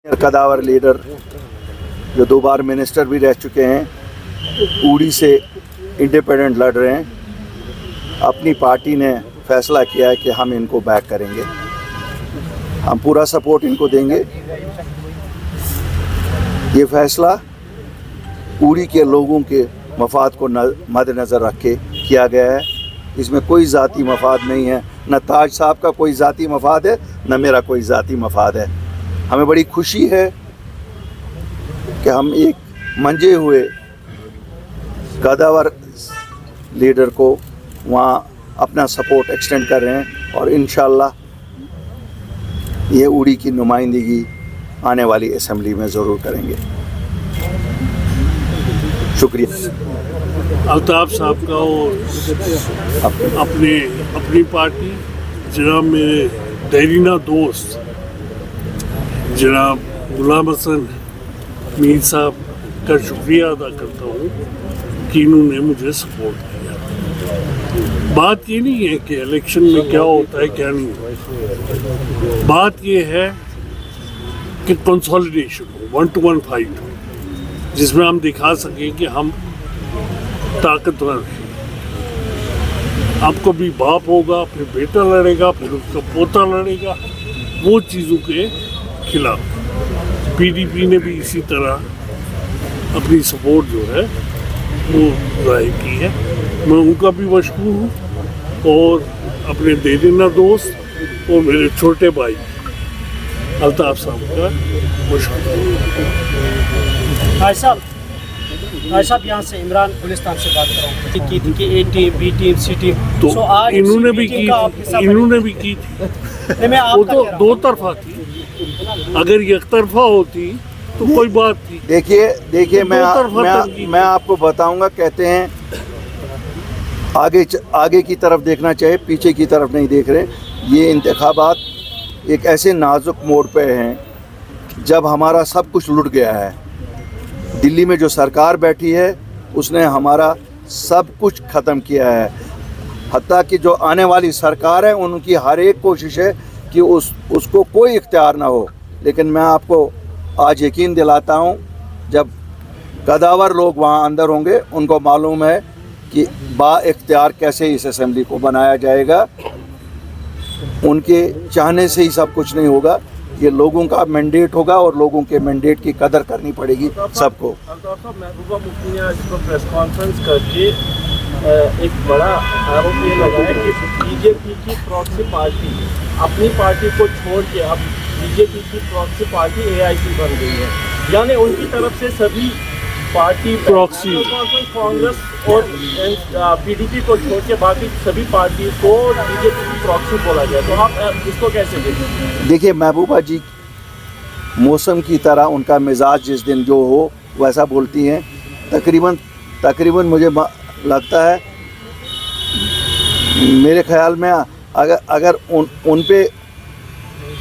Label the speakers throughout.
Speaker 1: कदावर leader जो 2 बार minister भी रह चुके हैं, उड़ी से इंडिपेंडेंट लड़ रहे हैं। अपनी पार्टी ने फैसला किया है कि हम इनको बैक करेंगे, हम पूरा सपोर्ट इनको देंगे। ये फैसला उड़ी के लोगों के मफाद को मद्देनज़र रख के किया गया है। इसमें कोई ज़ाती मफाद नहीं है, न ताज साहब का कोई ज़ाती मफाद है, न मेरा कोई ज़ाती मफाद है। हमें बड़ी खुशी है कि हम एक मंजे हुए कदावर लीडर को वहाँ अपना सपोर्ट एक्सटेंड कर रहे हैं और इंशाअल्लाह ये उड़ी की नुमाइंदगी आने वाली असेंबली में ज़रूर करेंगे। शुक्रिया।
Speaker 2: अल्ताफ़ साहब का और अपनी पार्टी जनाब मेरे देरीना दोस्त जनाब गुलाम हसन मीर साहब का शुक्रिया अदा करता हूँ कि इन्होंने मुझे सपोर्ट किया। बात ये नहीं है कि इलेक्शन में क्या होता है क्या नहीं होता, बात ये है कि कंसोलिडेशन हो, 1-to-1 फाइट हो, जिसमें हम दिखा सकें कि हम ताकतवर हैं। अब कभी बाप होगा, फिर बेटा लड़ेगा, फिर उसका पोता लड़ेगा, वो चीज़ों के खिलाफ पीडीपी ने भी इसी तरह अपनी सपोर्ट जो है वो जाहिर की है। मैं उनका भी मशहूर हूँ और अपने देरीना दोस्त और मेरे छोटे भाई अल्ताफ़ साहब का मशहूर हूँ।
Speaker 3: भाई साहब यहाँ से इमरान गुलिस्तान से बात कर रहा हूँ की थी कि ए टीम बी टीम सी टीम,
Speaker 2: तो
Speaker 3: आज
Speaker 2: इन्होंने भी की थी वो तो 2 तरफा थी। अगर एक तरफा होती तो कोई बात थी।
Speaker 1: देखिए मैं आपको बताऊंगा, कहते हैं आगे की तरफ देखना चाहिए, पीछे की तरफ नहीं देख रहे। ये इंतखाबात एक ऐसे नाजुक मोड़ पे हैं जब हमारा सब कुछ लुट गया है। दिल्ली में जो सरकार बैठी है उसने हमारा सब कुछ ख़त्म किया है। हत्ता कि जो आने वाली सरकार है उनकी हर एक कोशिश है कि उसको कोई इख्तियार ना हो। लेकिन मैं आपको आज यकीन दिलाता हूँ, जब कदावर लोग वहाँ अंदर होंगे उनको मालूम है कि बा इख्तियार कैसे इस असेंबली को बनाया जाएगा। उनके चाहने से ही सब कुछ नहीं होगा, ये लोगों का मैंडेट होगा और लोगों के मैंडेट की कदर करनी पड़ेगी सबको।
Speaker 4: महबूबा मुफ्ती ने आज प्रेस कॉन्फ्रेंस करके एक बड़ा आरोप ये लगाया कि बीजेपी की प्रॉक्सी पार्टी अपनी पार्टी को छोड़ के अब बीजेपी की प्रॉक्सी पार्टी एआईपी बन गई है। यानी उनकी तरफ से सभी पार्टी
Speaker 2: प्रॉक्सी
Speaker 4: कांग्रेस और पीडीपी को छोड़ के बाकी सभी पार्टी को बीजेपी की प्रॉक्सी बोला गया। तो आप इसको कैसे देखें?
Speaker 1: देखिए महबूबा जी मौसम की तरह उनका मिजाज जिस दिन जो हो वैसा बोलती हैं। तकरीबन मुझे लगता है, मेरे ख्याल में अगर उन पे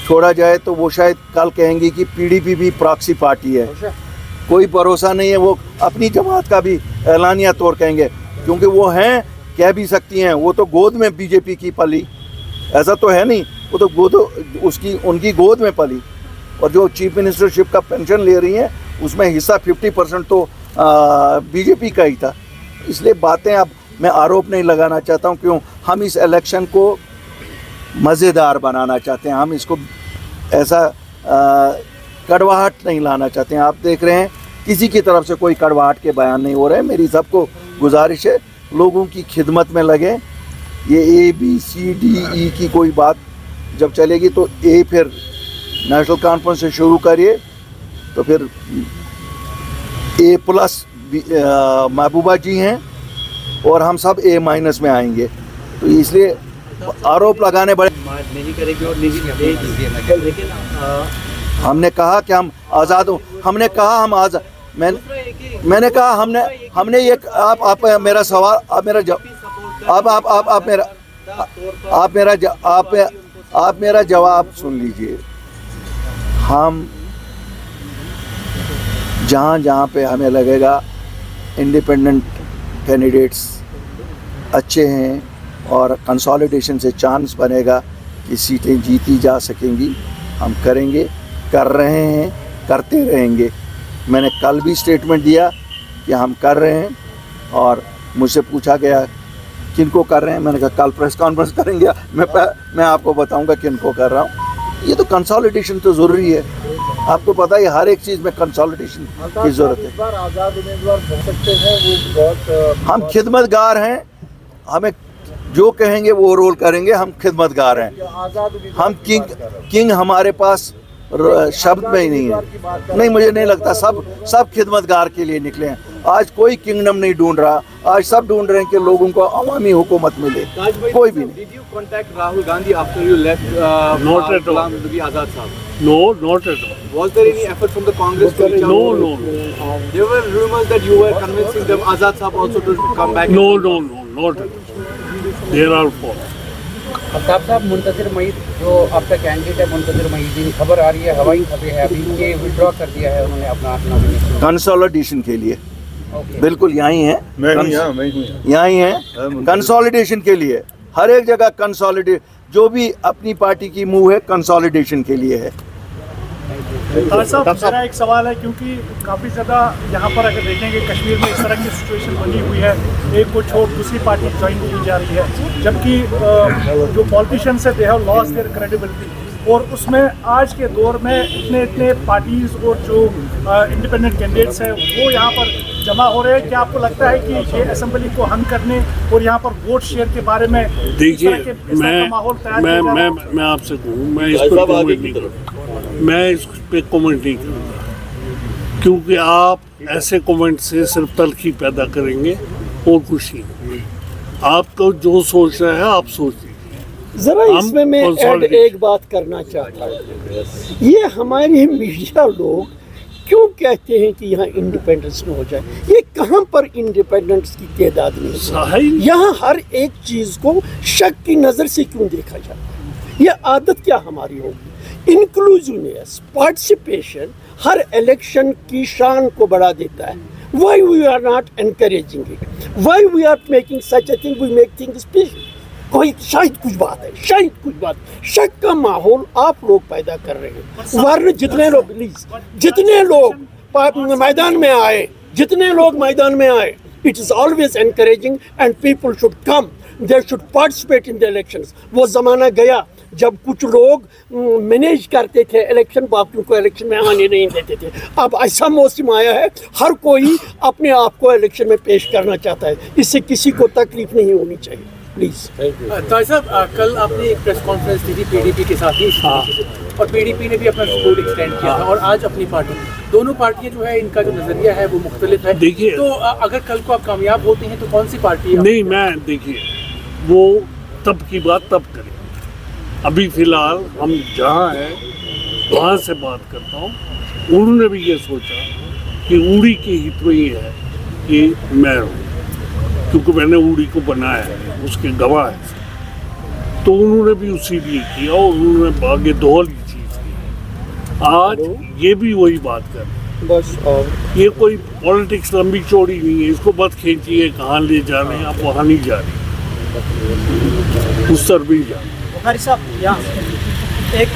Speaker 1: छोड़ा जाए तो वो शायद कल कहेंगी कि पीडीपी भी प्रॉक्सी पार्टी है। कोई भरोसा नहीं है, वो अपनी जमात का भी एलानिया तौर कहेंगे, क्योंकि वो हैं, कह भी सकती हैं। वो तो गोद में बीजेपी की पली, ऐसा तो है नहीं, वो तो उनकी गोद में पली। और जो चीफ मिनिस्टरशिप का पेंशन ले रही हैं उसमें हिस्सा 50% तो बीजेपी का ही था। इसलिए बातें अब मैं आरोप नहीं लगाना चाहता हूँ, क्यों हम इस इलेक्शन को मज़ेदार बनाना चाहते हैं, हम इसको ऐसा कड़वाहट नहीं लाना चाहते हैं। आप देख रहे हैं किसी की तरफ से कोई कड़वाहट के बयान नहीं हो रहे हैं। मेरी सबको गुजारिश है लोगों की खिदमत में लगे। ये ABCDE की कोई बात जब चलेगी तो A फिर नेशनल कॉन्फ्रेंस से शुरू करिए, तो फिर A+ महबूबा जी हैं और हम सब A- में आएंगे। तो इसलिए आरोप लगाने बड़े
Speaker 3: नहीं करेगी और नहीं, लेकिन
Speaker 1: हमने कहा कि हम आज़ाद हो, हमने कहा हम आज़ाद, मैंने कहा हमने ये आप मेरा सवाल, आप मेरा जवाब सुन लीजिए। हम जहाँ पे हमें लगेगा इंडिपेंडेंट कैंडिडेट्स अच्छे हैं और कंसोलिडेशन से चांस बनेगा कि सीटें जीती जा सकेंगी, हम करेंगे, कर रहे हैं। करते रहेंगे। मैंने कल भी स्टेटमेंट दिया कि हम कर रहे हैं, और मुझसे पूछा गया किनको कर रहे हैं, मैंने कहा कल प्रेस कॉन्फ्रेंस करेंगे, मैं आपको बताऊंगा किनको कर रहा हूँ। ये तो कंसोलिडेशन तो ज़रूरी है, आपको पता है हर एक चीज़ में कंसोलिडेशन की ज़रूरत है।
Speaker 4: इस बार आज़ाद उम्मीदवार हो सकते हैं, वो बहुत
Speaker 1: हम खिदमतगार हैं, हमें जो कहेंगे वो रोल करेंगे, हम खिदमतगार हैं।
Speaker 4: आज़ाद उम्मीदवार
Speaker 1: हम किंग हमारे पास शब्द में ही नहीं है। नहीं, मुझे नहीं लगता, सब खिदमतगार के लिए निकले हैं। आज कोई किंगडम नहीं ढूंढ रहा, आज सब ढूंढ रहे हैं कि लोगों को अवामी हुकूमत मिले, कोई भी नहीं।
Speaker 4: Did you contact Rahul Gandhi after you left
Speaker 2: Not at all.
Speaker 4: Ghulam Nabi Azad Sahab?
Speaker 2: No, not at all.
Speaker 4: Was there any effort from the Congress to reach out?
Speaker 2: No.
Speaker 4: There were rumors that you were convincing them, Azad Sahab, also to come back.
Speaker 2: No, not at all. There are false.
Speaker 5: Aftab साहब, मुंतज़िर मईद जो आपका candidate है, मुंतज़िर मईदीन, खबर आ रही है, हवाई खबरें है अभी के विड्रॉ कर दिया है उन्होंने अपना नॉमिनेशन।
Speaker 1: कंसोलिडेशन के लिए
Speaker 5: ओके,
Speaker 1: बिल्कुल यहीं है, यहीं है कंसोलिडेशन के लिए। हर एक जगह कंसोलिडेट, जो भी अपनी पार्टी की मूव है कंसोलिडेशन के लिए है।
Speaker 6: साहब, मेरा एक सवाल है, क्योंकि काफ़ी ज़्यादा यहाँ पर अगर देखेंगे कश्मीर में इस तरह की सिचुएशन बनी हुई है, एक को छोड़ दूसरी पार्टी ज्वाइन की जा रही है, जबकि जो पॉलिटिशियंस है they have lost their credibility, और उसमें आज के दौर में इतने पार्टीज और जो इंडिपेंडेंट कैंडिडेट्स हैं वो यहाँ पर जमा हो रहे हैं। क्या आपको लगता है कि ये असेंबली को हंग करने और यहाँ पर वोट शेयर के बारे में
Speaker 2: देखिए,
Speaker 6: माहौल
Speaker 2: मैं आपसे कहूँ, मैं इस पर कमेंट नहीं करूँगा, मैं इस पे कमेंट नहीं करूँगा, क्योंकि आप ऐसे कमेंट से सिर्फ तलखी पैदा करेंगे और कुछ नहीं। आपको जो सोचना है आप सोचिए।
Speaker 7: जरा इसमें मैं ऐड एक बात करना चाहता हूँ, ये हमारे मीडिया लोग क्यों कहते हैं कि यहाँ इंडिपेंडेंस न हो जाए? ये कहाँ पर इंडिपेंडेंस की तादाद नहीं है? यहाँ हर एक चीज़ को शक की नज़र से क्यों देखा जाता है? ये आदत क्या हमारी होगी? इंक्लूसिवनेस, पार्टिसिपेशन हर इलेक्शन की शान को बढ़ा देता है। Why we are not encouraging it? Why we are making such a thing? We make things special. कोई शायद कुछ बात है, शायद कुछ बात, शक का माहौल आप लोग पैदा कर रहे हैं। वरना जितने लोग मैदान में आए, it is always encouraging and people should come, they should participate in the elections. वो ज़माना गया जब कुछ लोग मैनेज करते थे इलेक्शन, बाकियों को इलेक्शन में आने नहीं देते थे। अब ऐसा मौसम आया है, हर कोई अपने आप को इलेक्शन में पेश करना चाहता है, इससे किसी को तकलीफ नहीं होनी चाहिए। प्लीज़।
Speaker 4: ताज साहब, कल आपने एक प्रेस कॉन्फ्रेंस दी थी पीडीपी के साथ ही, और पीडीपी ने भी अपना सपोर्ट एक्सटेंड किया था, और आज अपनी पार्टी, दोनों पार्टियां जो है इनका जो नजरिया है वो मुख्तलिफ है।
Speaker 2: देखिए,
Speaker 4: तो अगर कल को आप कामयाब होते हैं तो कौन सी पार्टी है?
Speaker 2: नहीं, मैं देखिए वो तब की बात तब करें, अभी फिलहाल हम जहाँ हैं वहाँ से बात करता हूँ। उन्होंने भी ये सोचा कि उड़ी के हित में ही है कि मैं हूँ, क्योंकि मैंने उड़ी को बनाया है, उसके गवाह है, तो उन्होंने भी उसी लिए किया और उन्होंने आगे दोहरी चीज़ की। आज ये भी वही बात कर रहे हैं
Speaker 7: बस, और
Speaker 2: ये कोई पॉलिटिक्स लंबी चौड़ी नहीं है, इसको मत खींचिए कहाँ ले जा रहे हैं, आप वहाँ नहीं जा रहे, उस तरफ भी जा रहे।
Speaker 3: बुखारी साहब, यहाँ एक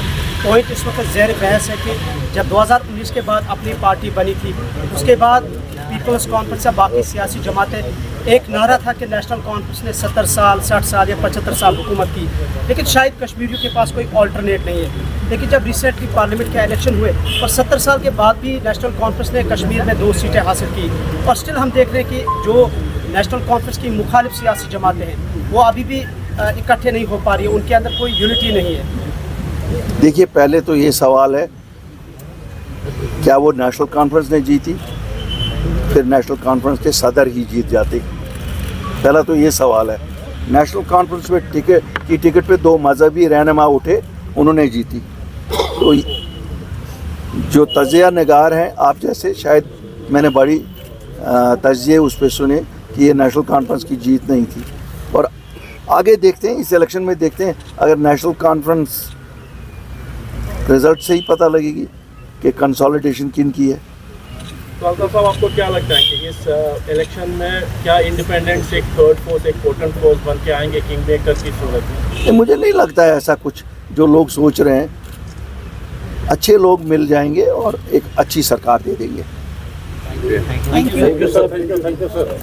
Speaker 3: पॉइंट इस वक्त ज़ेर बहस है कि जब 2019 के बाद अपनी पार्टी बनी थी, उसके बाद पीपल्स कॉन्फ्रेंस या बाकी सियासी जमातें, एक नारा था कि नेशनल कॉन्फ्रेंस ने 70 साल 60 साल या 75 साल हुकूमत की, लेकिन शायद कश्मीरियों के पास कोई ऑल्टरनेट नहीं है। लेकिन जब रिसेंटली पार्लियामेंट के इलेक्शन हुए और 70 साल के बाद भी नेशनल कॉन्फ्रेंस ने कश्मीर में 2 सीटें हासिल की, और स्टिल हम देख रहे हैं कि जो नेशनल कॉन्फ्रेंस की मुखालिफ सियासी जमातें हैं वो अभी भी इकट्ठे नहीं हो पा रही है, उनके अंदर कोई यूनिटी नहीं है।
Speaker 1: देखिए, पहले तो ये सवाल है क्या वो नेशनल कॉन्फ्रेंस ने जीती, फिर नेशनल कॉन्फ्रेंस के सदर ही जीत जाते? पहला तो ये सवाल है। नेशनल कॉन्फ्रेंस में टिकट पे 2 मजहबी रहनुमा उठे, उन्होंने जीती। तो जो तजिया नगार हैं आप जैसे, शायद मैंने बड़ी तजिए उस पर सुने कि ये नेशनल कॉन्फ्रेंस की जीत नहीं थी। और आगे देखते हैं, इस इलेक्शन में देखते हैं, अगर नेशनल कॉन्फ्रेंस रिजल्ट से ही पता लगेगी कि कंसोलिडेशन किन की है।
Speaker 4: तो अल्ताफ साहब, आपको क्या लगता है कि इस इलेक्शन में क्या इंडिपेंडेंट्स एक थर्ड फोर्स, एक पोटेंट फोर्स बन के आएंगे किंग मेकर की सूरत में?
Speaker 1: मुझे नहीं लगता है ऐसा कुछ जो लोग सोच रहे हैं। अच्छे लोग मिल जाएंगे और एक अच्छी सरकार दे देंगे।
Speaker 4: Thank you sir.